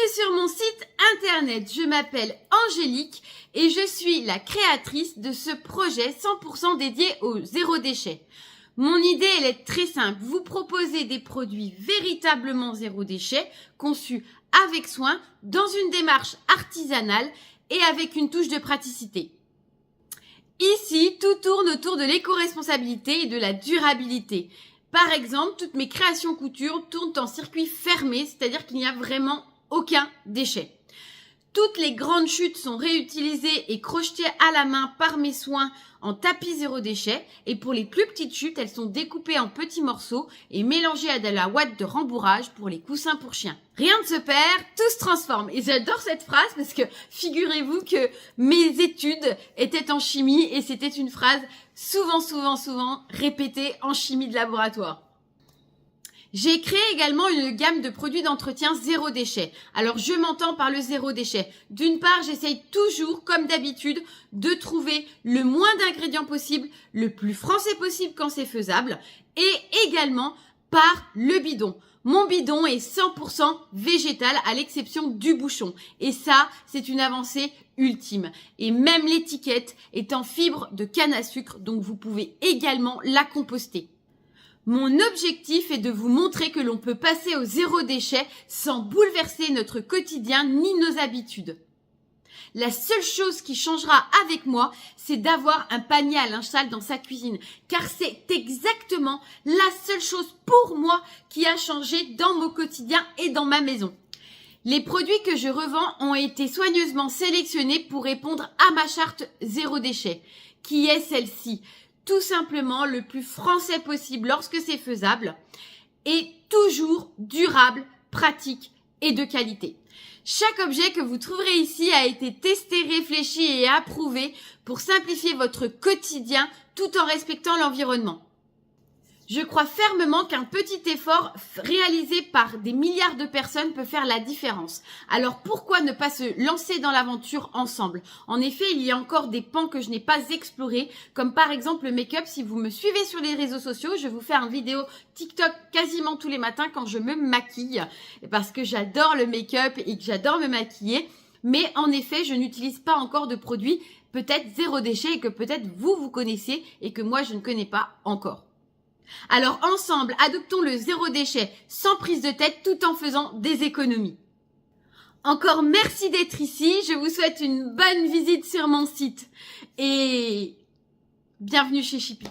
Bienvenue sur mon site internet, je m'appelle Angélique et je suis la créatrice de ce projet 100% dédié au zéro déchet. Mon idée, elle est très simple, vous proposez des produits véritablement zéro déchet, conçus avec soin, dans une démarche artisanale et avec une touche de praticité. Ici, tout tourne autour de l'éco-responsabilité et de la durabilité. Par exemple, toutes mes créations couture tournent en circuit fermé, c'est-à-dire qu'il n'y a vraiment aucun déchet. Toutes les grandes chutes sont réutilisées et crochetées à la main par mes soins en tapis zéro déchet. Et pour les plus petites chutes, elles sont découpées en petits morceaux et mélangées à de la ouate de rembourrage pour les coussins pour chiens. Rien ne se perd, tout se transforme. Et j'adore cette phrase parce que figurez-vous que mes études étaient en chimie et c'était une phrase souvent répétée en chimie de laboratoire. J'ai créé également une gamme de produits d'entretien zéro déchet. Alors, je m'entends par le zéro déchet. D'une part, j'essaye toujours, comme d'habitude, de trouver le moins d'ingrédients possible, le plus français possible quand c'est faisable, et également par le bidon. Mon bidon est 100% végétal à l'exception du bouchon. Et ça, c'est une avancée ultime. Et même l'étiquette est en fibre de canne à sucre, donc vous pouvez également la composter. Mon objectif est de vous montrer que l'on peut passer au zéro déchet sans bouleverser notre quotidien ni nos habitudes. La seule chose qui changera avec moi, c'est d'avoir un panier à linge sale dans sa cuisine. Car c'est exactement la seule chose pour moi qui a changé dans mon quotidien et dans ma maison. Les produits que je revends ont été soigneusement sélectionnés pour répondre à ma charte zéro déchet, qui est celle-ci. Tout simplement le plus français possible lorsque c'est faisable et toujours durable, pratique et de qualité. Chaque objet que vous trouverez ici a été testé, réfléchi et approuvé pour simplifier votre quotidien tout en respectant l'environnement. Je crois fermement qu'un petit effort réalisé par des milliards de personnes peut faire la différence. Alors pourquoi ne pas se lancer dans l'aventure ensemble? En effet, il y a encore des pans que je n'ai pas explorés, comme par exemple le make-up. Si vous me suivez sur les réseaux sociaux, je vous fais une vidéo TikTok quasiment tous les matins quand je me maquille, parce que j'adore le make-up et que j'adore me maquiller. Mais en effet, je n'utilise pas encore de produits peut-être zéro déchet et que peut-être vous connaissez et que moi je ne connais pas encore. Alors ensemble, adoptons le zéro déchet sans prise de tête tout en faisant des économies. Encore merci d'être ici, je vous souhaite une bonne visite sur mon site et bienvenue chez Chippy.